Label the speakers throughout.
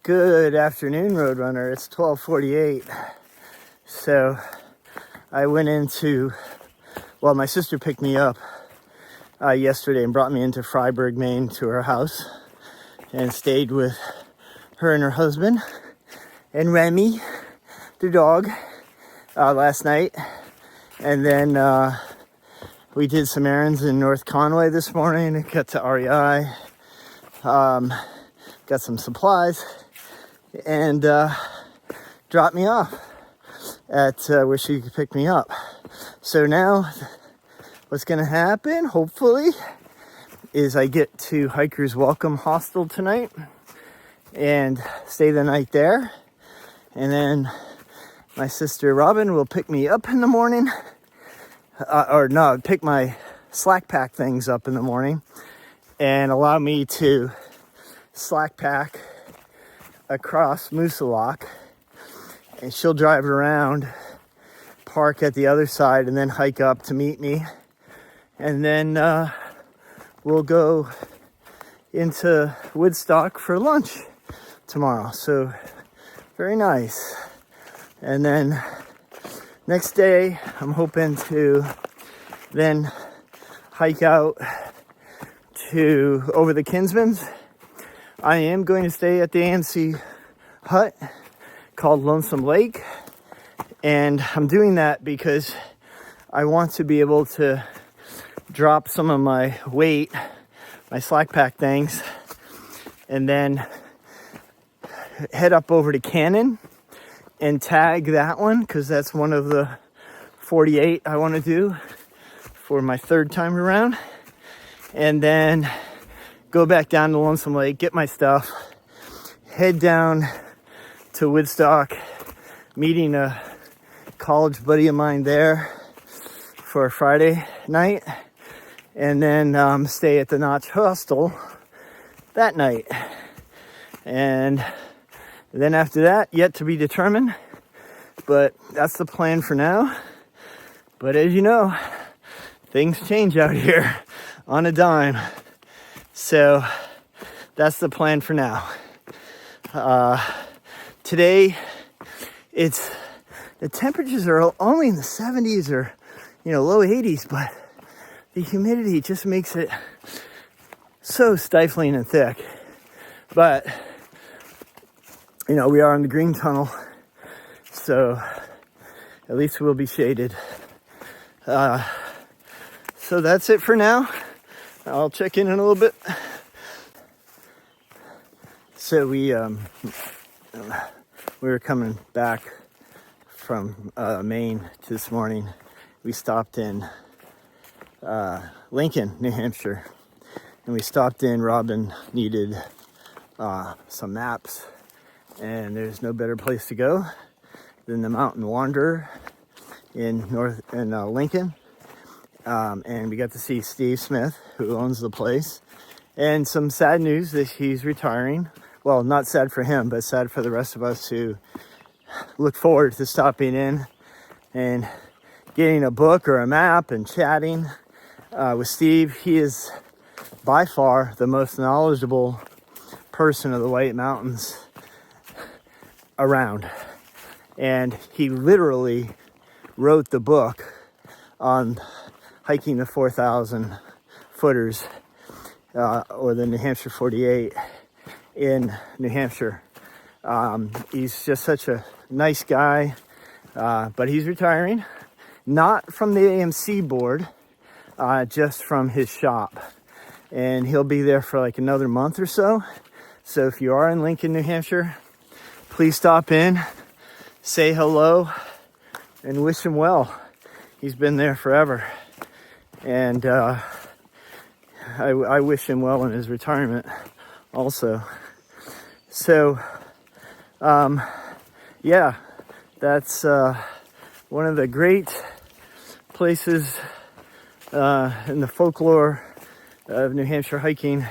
Speaker 1: Good afternoon, Roadrunner. It's 12:48. So I went into, well, my sister picked me up yesterday and brought me into Freiburg, Maine to her house and stayed with her and her husband and Remy, the dog, last night. And then we did some errands in North Conway this morning and got to REI. Got some supplies and dropped me off at where she could pick me up. So now what's going to happen, hopefully, is I get to Hiker's Welcome Hostel tonight and stay the night there. And then my sister Robin will pick me up in the morning. Pick my slack pack things up in the morning and allow me to slack pack across Moosalok, and she'll drive around, park at the other side, and then hike up to meet me. And then we'll go into Woodstock for lunch tomorrow. So very nice. And then next day, I'm hoping to then hike out to over the Kinsmans. I am going to stay at the AMC hut called Lonesome Lake, and I'm doing that because I want to be able to drop some of my weight, my slack pack things, and then head up over to Cannon and tag that one, because that's one of the 48 I want to do for my third time around, and then go back down to Lonesome Lake, get my stuff, head down to Woodstock, meeting a college buddy of mine there for a Friday night, and then stay at the Notch Hostel that night. And then after that, yet to be determined, but that's the plan for now. But as you know, things change out here on a dime. So that's the plan for now. Today, the temperatures are only in the 70s or, low 80s, but the humidity just makes it so stifling and thick. But, we are on the green tunnel, so at least we'll be shaded. So that's it for now. I'll check in a little bit. So we were coming back from Maine this morning. We stopped in Lincoln, New Hampshire, and we stopped in. Robin needed some maps, and there's no better place to go than the Mountain Wanderer in Lincoln. And we got to see Steve Smith, who owns the place, and some sad news that he's retiring. Well, not sad for him, but sad for the rest of us who look forward to stopping in and getting a book or a map and chatting with Steve. He is by far the most knowledgeable person of the White Mountains around. And he literally wrote the book on hiking the 4,000 footers or the New Hampshire 48 in New Hampshire. He's just such a nice guy, but he's retiring, not from the AMC board, just from his shop. And he'll be there for like another month or so. So if you are in Lincoln, New Hampshire, please stop in, say hello, and wish him well. He's been there forever. And I wish him well in his retirement also. So, that's one of the great places in the folklore of New Hampshire hiking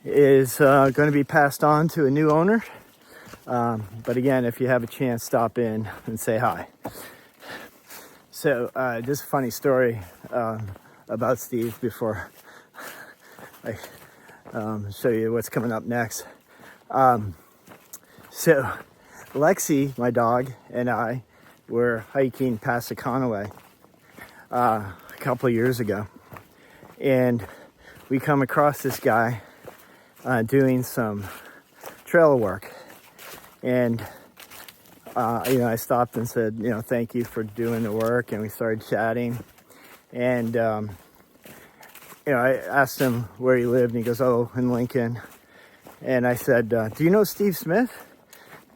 Speaker 1: is going to be passed on to a new owner. But again, if you have a chance, stop in and say hi. So, just a funny story about Steve before I show you what's coming up next. So Lexi, my dog, and I were hiking past Econoway a couple of years ago, and we come across this guy doing some trail work, and I stopped and said, thank you for doing the work, and we started chatting, and I asked him where he lived, and he goes, oh, in Lincoln. And I said, do you know Steve Smith?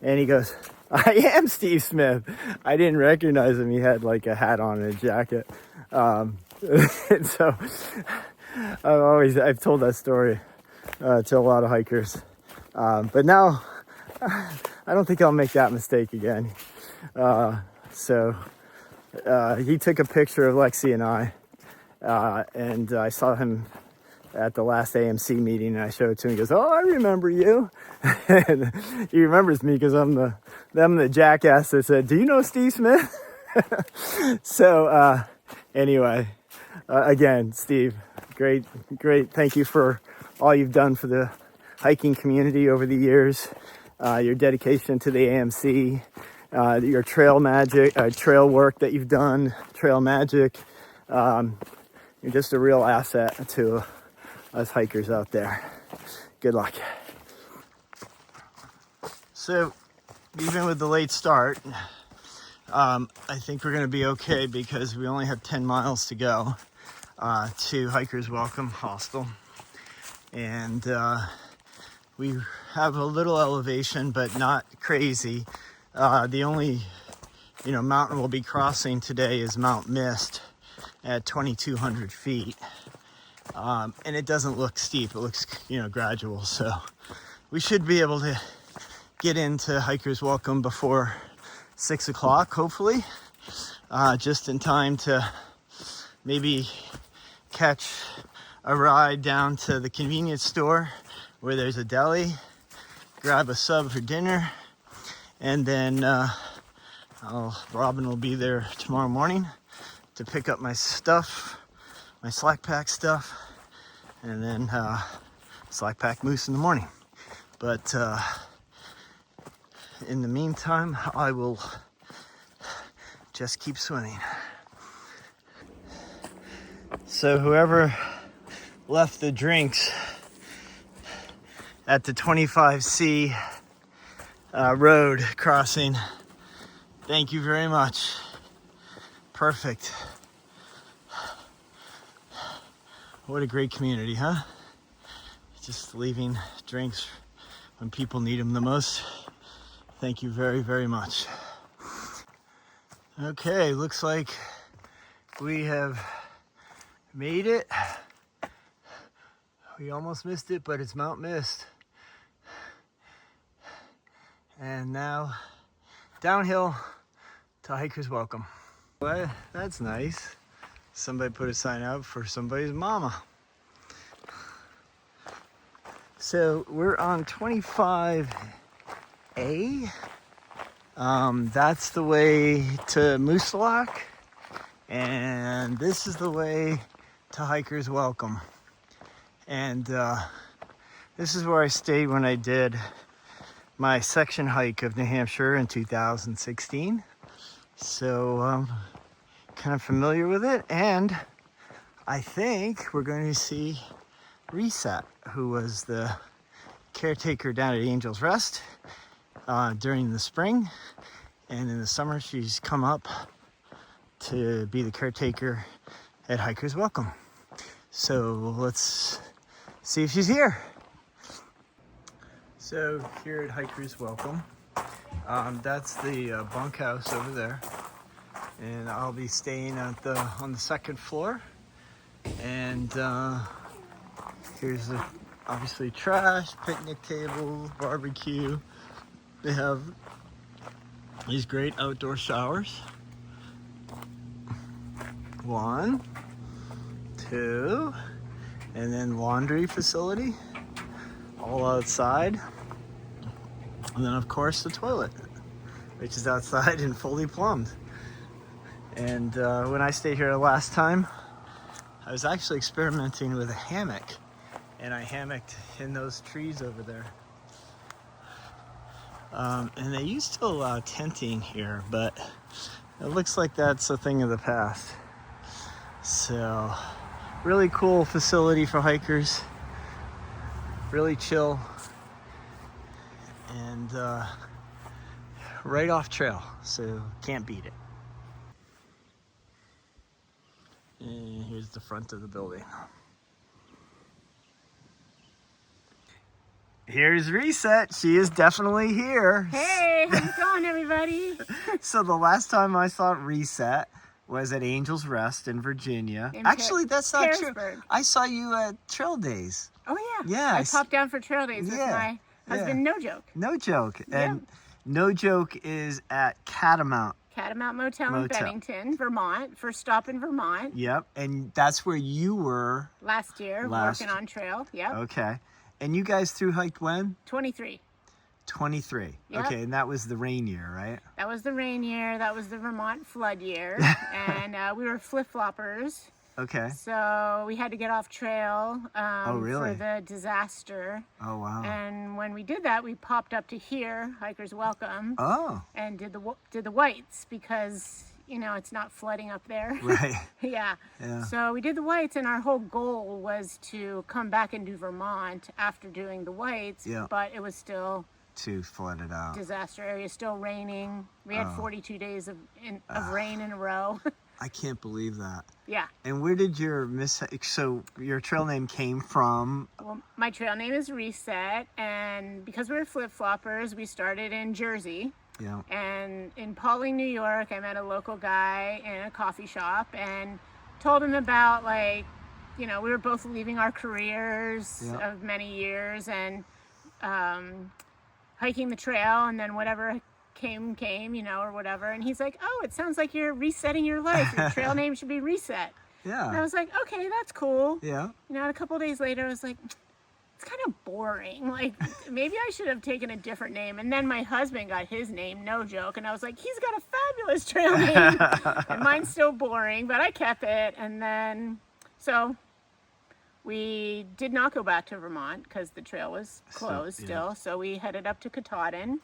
Speaker 1: And he goes, I am Steve Smith. I didn't recognize him. He had like a hat on and a jacket. And so I've told that story to a lot of hikers. But now I don't think I'll make that mistake again. So he took a picture of Lexi and I, and I saw him at the last AMC meeting, and I showed it to him. He goes, oh, I remember you. And he remembers me because I'm the jackass that said, do you know Steve Smith? So anyway, again, Steve, great. Thank you for all you've done for the hiking community over the years, your dedication to the AMC, your trail work that you've done, trail magic. You're just a real asset to us hikers out there. Good luck. So even with the late start, I think we're going to be okay because we only have 10 miles to go to Hikers Welcome Hostel. And we have a little elevation, but not crazy. The only mountain we'll be crossing today is Mount Mist at 2,200 feet. And it doesn't look steep. It looks, gradual. So we should be able to get into Hikers Welcome before 6 o'clock, hopefully, just in time to maybe catch a ride down to the convenience store where there's a deli, grab a sub for dinner, and then Robin will be there tomorrow morning to pick up my stuff, my slack pack stuff, and then slack pack moose in the morning. But in the meantime, I will just keep swimming. So whoever left the drinks at the 25C road crossing, thank you very much. Perfect. What a great community, huh? Just leaving drinks when people need them the most. Thank you very, very much. Okay, looks like we have made it. We almost missed it, but it's Mount Mist. And now downhill to Hikers Welcome. Well, that's nice. Somebody put a sign out for somebody's mama. So we're on 25A. That's the way to Moose Lock, and this is the way to Hikers Welcome. And this is where I stayed when I did my section hike of New Hampshire in 2016. So kind of familiar with it, and I think we're going to see Reset, who was the caretaker down at Angel's Rest during the spring, and in the summer she's come up to be the caretaker at Hikers Welcome. So let's see if she's here. So here at Hikers Welcome, that's the bunkhouse over there, and I'll be staying on the second floor. And here's obviously trash, picnic tables, barbecue. They have these great outdoor showers. 1, 2, and then laundry facility all outside. And then of course the toilet, which is outside and fully plumbed. And when I stayed here last time, I was actually experimenting with a hammock, and I hammocked in those trees over there. And they used to allow tenting here, but it looks like that's a thing of the past. So, really cool facility for hikers. Really chill. And right off trail, so can't beat it. And here's the front of the building. Here's Reset. She is definitely here.
Speaker 2: Hey, how's it going, everybody?
Speaker 1: So the last time I saw Reset was at Angel's Rest in Virginia. Actually, that's not true. I saw you at Trail Days.
Speaker 2: Oh, yeah.
Speaker 1: Yeah.
Speaker 2: I popped down for Trail Days with my husband, No Joke.
Speaker 1: No Joke. And No Joke is at Catamount
Speaker 2: Motel in Bennington, Vermont. First stop in Vermont.
Speaker 1: Yep. And that's where you were
Speaker 2: last year, working on trail. Yep.
Speaker 1: Okay. And you guys through hiked when?
Speaker 2: 23.
Speaker 1: 23. Yep. Okay, and that was the rain year, right?
Speaker 2: That was the rain year. That was the Vermont flood year. And we were flip-floppers.
Speaker 1: Okay.
Speaker 2: So we had to get off trail
Speaker 1: really?
Speaker 2: for the disaster.
Speaker 1: Oh, wow.
Speaker 2: And when we did that, we popped up to here, Hikers Welcome.
Speaker 1: Oh.
Speaker 2: And did the whites because, you know, it's not flooding up there.
Speaker 1: Right.
Speaker 2: Yeah. So we did the whites, and our whole goal was to come back and do Vermont after doing the whites. Yeah. But it was still
Speaker 1: too flooded out.
Speaker 2: Disaster area, still raining. We had 42 days of rain in a row.
Speaker 1: I can't believe that.
Speaker 2: Yeah.
Speaker 1: And where did your so your trail name came from?
Speaker 2: Well, my trail name is Reset, and because we were flip-floppers, we started in Jersey.
Speaker 1: Yeah. And
Speaker 2: in Pawling, New York, I met a local guy in a coffee shop and told him about, like, you know, we were both leaving our careers of many years and hiking the trail, and then whatever came, you know, or whatever. And he's like, oh, it sounds like you're resetting your life. Your trail name should be Reset.
Speaker 1: Yeah.
Speaker 2: And I was like, okay, that's cool.
Speaker 1: Yeah.
Speaker 2: You know, a couple of days later, I was like, it's kind of boring. Like, maybe I should have taken a different name. And then my husband got his name, No Joke. And I was like, he's got a fabulous trail name. And mine's still boring, but I kept it. And then, so we did not go back to Vermont because the trail was closed still. So we headed up to Katahdin,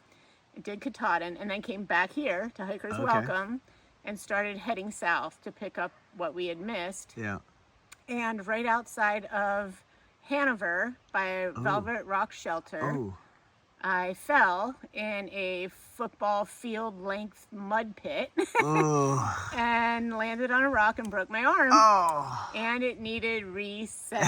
Speaker 2: did Katahdin, and then came back here to Hikers Welcome and started heading south to pick up what we had missed. Yeah. And right outside of Hanover by Velvet Rock Shelter, I fell in a football field length mud pit and landed on a rock and broke my arm. And it needed reset.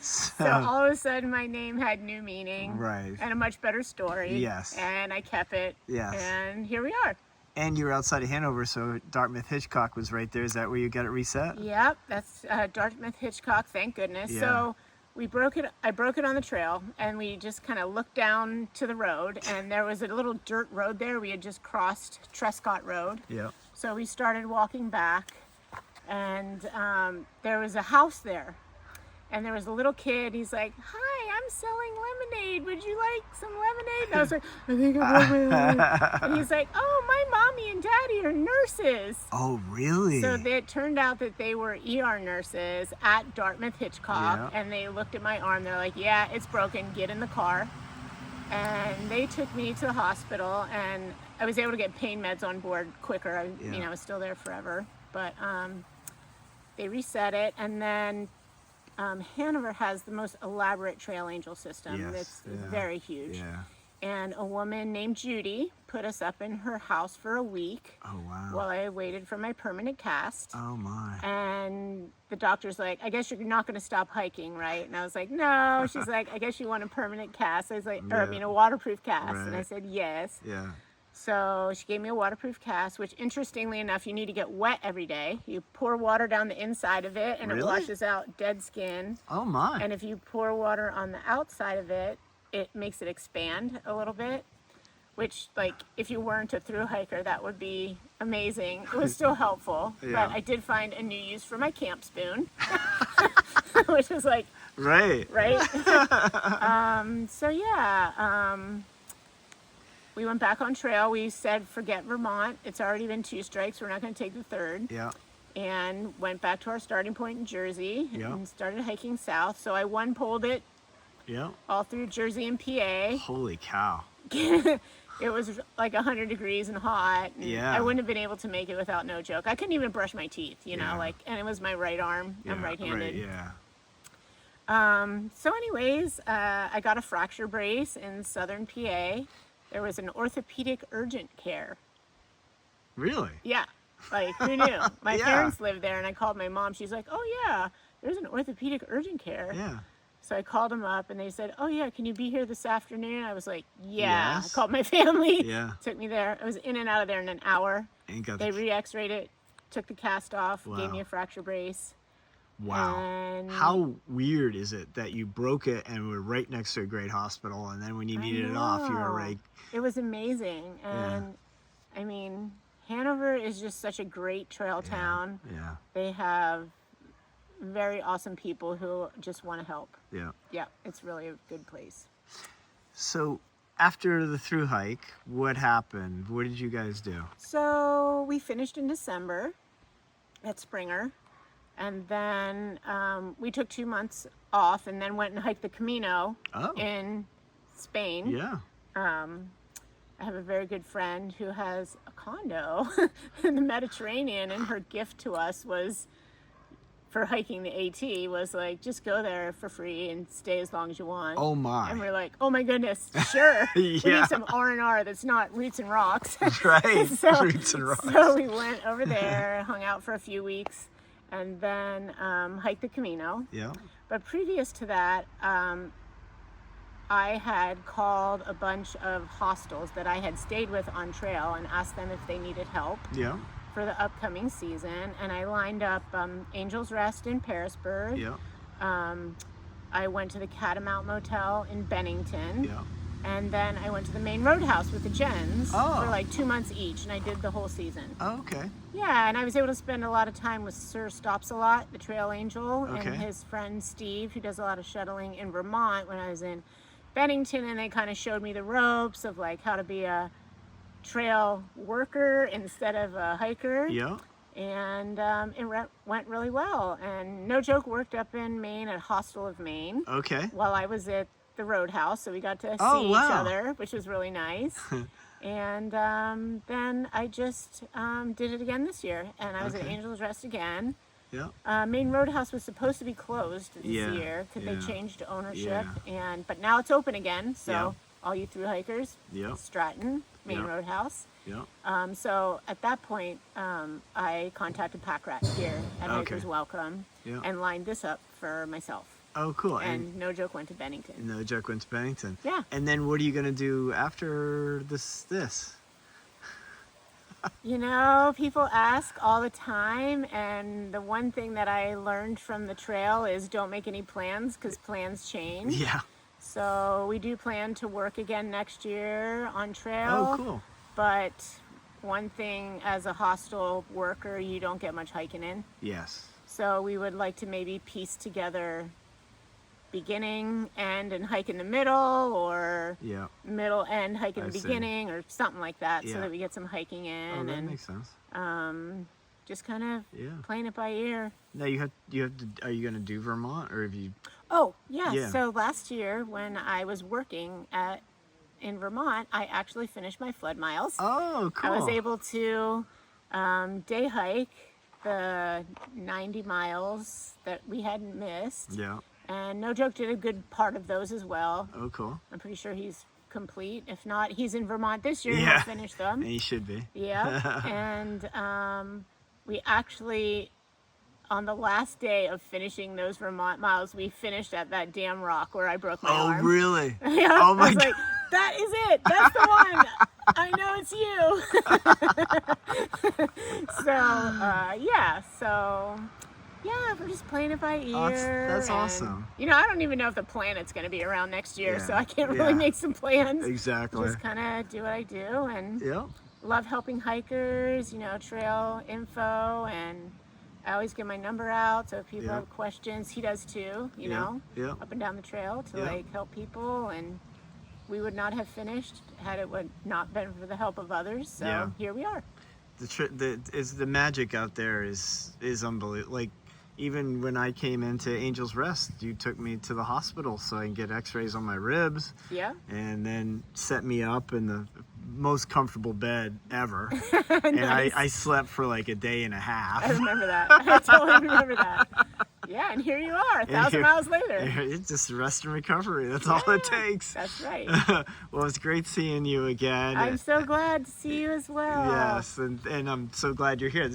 Speaker 2: So all of a sudden my name had new meaning and a much better story. Yes. And I kept it. Yes. And here we are.
Speaker 1: And you were outside of Hanover, so Dartmouth Hitchcock was right there. Is that where you got it reset?
Speaker 2: Yep, that's Dartmouth Hitchcock, thank goodness. Yeah. So we broke it. I broke it on the trail, and we just kind of looked down to the road, and there was a little dirt road there. We had just crossed Trescott Road. Yeah. So we started walking back, and there was a house there, and there was a little kid. He's like, "Hi, I'm selling lemonade. Would you like some lemonade?" And I was like, "I think I want lemonade." And he's like, "Oh, my mommy and daddy are nurses."
Speaker 1: Oh, really?
Speaker 2: So it turned out that they were ER nurses at Dartmouth Hitchcock, and they looked at my arm. They're like, "Yeah, it's broken. Get in the car." And they took me to the hospital, and I was able to get pain meds on board quicker. I was still there forever, but they reset it, and then Hanover has the most elaborate trail angel system. It's very huge. Yeah. And a woman named Judy put us up in her house for a week.
Speaker 1: Oh, wow.
Speaker 2: While I waited for my permanent cast.
Speaker 1: Oh, my.
Speaker 2: And the doctor's like, I guess you're not going to stop hiking, right? And I was like, no. She's like, I guess you want a permanent cast. I was like, or I mean, a waterproof cast. Right. And I said, yes. Yeah. So she gave me a waterproof cast, which interestingly enough, you need to get wet every day. You pour water down the inside of it, and it washes out dead skin.
Speaker 1: Oh, my.
Speaker 2: And if you pour water on the outside of it, it makes it expand a little bit, which, like, if you weren't a thru hiker, that would be amazing. It was still helpful, but I did find a new use for my camp spoon, which was like, right? So yeah, we went back on trail. We said, forget Vermont. It's already been 2 strikes. We're not going to take the 3rd. Yeah. And went back to our starting point in Jersey and started hiking south. So I one-poled it all through Jersey and PA.
Speaker 1: Holy cow.
Speaker 2: it was like 100 degrees and hot. And
Speaker 1: Yeah.
Speaker 2: I wouldn't have been able to make it without no joke. I couldn't even brush my teeth, you know,
Speaker 1: Yeah.
Speaker 2: like, and it was my right arm. I'm right-handed.
Speaker 1: Right, yeah.
Speaker 2: So anyways, I got a fracture brace in southern PA. There was an orthopedic urgent care.
Speaker 1: Really?
Speaker 2: Yeah. Like, who knew? My
Speaker 1: Yeah.
Speaker 2: parents lived there, and I called my mom. She's like, oh, yeah, there's an orthopedic urgent care.
Speaker 1: Yeah.
Speaker 2: So I called them up, and they said, oh, yeah, can you be here this afternoon? I was like, yeah.
Speaker 1: Yes.
Speaker 2: I called my family.
Speaker 1: Yeah.
Speaker 2: Took me there. I was in and out of there in an hour.
Speaker 1: And got
Speaker 2: They
Speaker 1: the...
Speaker 2: re-x-rayed it, took the cast off,
Speaker 1: Wow.
Speaker 2: gave me a fracture brace.
Speaker 1: Wow.
Speaker 2: And
Speaker 1: How weird is it that you broke it and were right next to a great hospital, and then when you needed it off, you were
Speaker 2: know.
Speaker 1: right...
Speaker 2: It was amazing. And, I mean, Hanover is just such a great trail town.
Speaker 1: Yeah.
Speaker 2: They have very awesome people who just want to help.
Speaker 1: Yeah.
Speaker 2: Yeah, it's really a good place.
Speaker 1: So after the through hike, what happened? What did you guys do?
Speaker 2: So we finished in December at Springer, and then we took 2 months off and then went and hiked the Camino in Spain.
Speaker 1: Yeah.
Speaker 2: I have a very good friend who has a condo in the Mediterranean, and her gift to us was, for hiking the AT, was like, just go there for free and stay as long as you want.
Speaker 1: Oh my.
Speaker 2: And we're like, oh my goodness, sure. We
Speaker 1: Yeah.
Speaker 2: need some R&R that's not roots and rocks.
Speaker 1: Right.
Speaker 2: So-
Speaker 1: Roots and rocks.
Speaker 2: So we went over there, hung out for a few weeks, and then hiked the Camino.
Speaker 1: Yeah.
Speaker 2: But previous to that, I had called a bunch of hostels that I had stayed with on trail and asked them if they needed help
Speaker 1: Yeah.
Speaker 2: for the upcoming season. And I lined up Angel's Rest in Parisburg.
Speaker 1: Yeah.
Speaker 2: I went to the Catamount Motel in Bennington.
Speaker 1: Yeah.
Speaker 2: And then I went to the main roadhouse with the Jens
Speaker 1: Oh.
Speaker 2: for like 2 months each, and I did the whole season.
Speaker 1: Oh, okay.
Speaker 2: Yeah, and I was able to spend a lot of time with Sir Stops-A-Lot, the trail angel,
Speaker 1: Okay.
Speaker 2: and his friend Steve, who does a lot of shuttling in Vermont when I was in Bennington, and they kind of showed me the ropes of like how to be a trail worker instead of a hiker.
Speaker 1: Yeah.
Speaker 2: And went really well. And no joke, worked up in Maine at Hostel of Maine
Speaker 1: Okay.
Speaker 2: while I was at the Roadhouse, so we got to see
Speaker 1: Oh, wow.
Speaker 2: each other, which was really nice. And then I just did it again this year, and I was at
Speaker 1: Okay.
Speaker 2: Angel's Rest again.
Speaker 1: Yeah.
Speaker 2: Main Roadhouse was supposed to be closed this
Speaker 1: Yeah,
Speaker 2: year because
Speaker 1: yeah.
Speaker 2: they changed ownership, but now it's open again. So
Speaker 1: Yeah.
Speaker 2: all you through hikers,
Speaker 1: Yeah.
Speaker 2: Stratton, Main
Speaker 1: Yeah.
Speaker 2: Roadhouse.
Speaker 1: Yeah.
Speaker 2: So at that point, I contacted Pack Rat here at
Speaker 1: Okay.
Speaker 2: Hikers Welcome
Speaker 1: Yeah.
Speaker 2: and lined this up for myself.
Speaker 1: Oh, cool.
Speaker 2: And no joke, went to Bennington.
Speaker 1: No joke, went to Bennington.
Speaker 2: Yeah.
Speaker 1: And then what are you gonna do after this?
Speaker 2: You know, people ask all the time, and the one thing that I learned from the trail is don't make any plans because plans change.
Speaker 1: Yeah.
Speaker 2: So we do plan to work again next year on trail.
Speaker 1: Oh, cool.
Speaker 2: But one thing, as a hostel worker, you don't get much hiking in.
Speaker 1: Yes.
Speaker 2: So we would like to maybe piece together beginning, end, and hike in the middle, or
Speaker 1: Yeah.
Speaker 2: middle, end, hike in
Speaker 1: I
Speaker 2: the
Speaker 1: see.
Speaker 2: beginning, or something like that, so
Speaker 1: Yeah.
Speaker 2: that we get some hiking in
Speaker 1: Oh, that
Speaker 2: and
Speaker 1: makes sense.
Speaker 2: just kind of
Speaker 1: Yeah.
Speaker 2: playing it by ear.
Speaker 1: Now you have to. Are you gonna do Vermont, or have you?
Speaker 2: Oh, yeah.
Speaker 1: Yeah.
Speaker 2: So last year when I was working in Vermont, I actually finished my flood miles.
Speaker 1: Oh, cool.
Speaker 2: I was able to day hike the 90 miles that we hadn't missed.
Speaker 1: Yeah.
Speaker 2: And no joke, did a good part of those as well.
Speaker 1: Oh, cool.
Speaker 2: I'm pretty sure he's complete. If not, he's in Vermont this year.
Speaker 1: Yeah.
Speaker 2: He'll finish them.
Speaker 1: And you should be.
Speaker 2: Yeah. And we actually, on the last day of finishing those Vermont miles, we finished at that damn rock where I broke my
Speaker 1: Oh,
Speaker 2: arm.
Speaker 1: really?
Speaker 2: Yeah.
Speaker 1: Oh my
Speaker 2: I was like, that is it. That's the one. I know it's you. So, yeah, we're just playing it by ear.
Speaker 1: Oh, that's
Speaker 2: and,
Speaker 1: awesome.
Speaker 2: You know, I don't even know if the planet's going to be around next year, so
Speaker 1: Yeah,
Speaker 2: I can't really
Speaker 1: yeah.
Speaker 2: make some plans.
Speaker 1: Exactly.
Speaker 2: Just kind of do what I do, and
Speaker 1: Yeah.
Speaker 2: love helping hikers, you know, trail info, and I always give my number out, so if people
Speaker 1: Yeah.
Speaker 2: have questions, he does too, you
Speaker 1: Yeah,
Speaker 2: know,
Speaker 1: yeah.
Speaker 2: up and down the trail to
Speaker 1: Yeah.
Speaker 2: like help people, and we would not have finished had it would not been for the help of others, so
Speaker 1: Yeah.
Speaker 2: here we are.
Speaker 1: The magic out there is unbelievable. Like, even when I came into Angel's Rest, you took me to the hospital so I can get x-rays on my ribs.
Speaker 2: Yeah.
Speaker 1: And then set me up in the most comfortable bed ever. And
Speaker 2: Nice.
Speaker 1: I slept for like a day and a half.
Speaker 2: I remember that. I totally remember that. Yeah, and here you are, 1,000 miles later.
Speaker 1: It's just rest and recovery. That's all it takes.
Speaker 2: That's right.
Speaker 1: Well, it's great seeing you again.
Speaker 2: I'm so glad to see you as well.
Speaker 1: Yes, and I'm so glad you're here.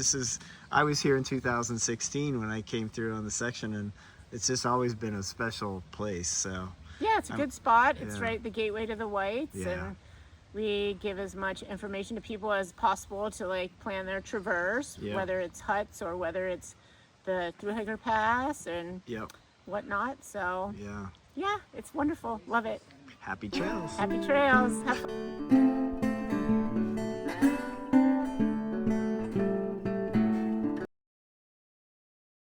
Speaker 1: I was here in 2016 when I came through on the section, and it's just always been a special place. So
Speaker 2: yeah, it's a good spot. It's
Speaker 1: yeah.
Speaker 2: right the gateway to the Whites,
Speaker 1: Yeah.
Speaker 2: and we give as much information to people as possible to like plan their traverse,
Speaker 1: Yeah.
Speaker 2: whether it's huts or whether it's the Thru Hiker Pass and
Speaker 1: Yep.
Speaker 2: whatnot. So
Speaker 1: Yeah.
Speaker 2: yeah, it's wonderful. Love it.
Speaker 1: Happy trails.
Speaker 2: Happy trails. Have fun.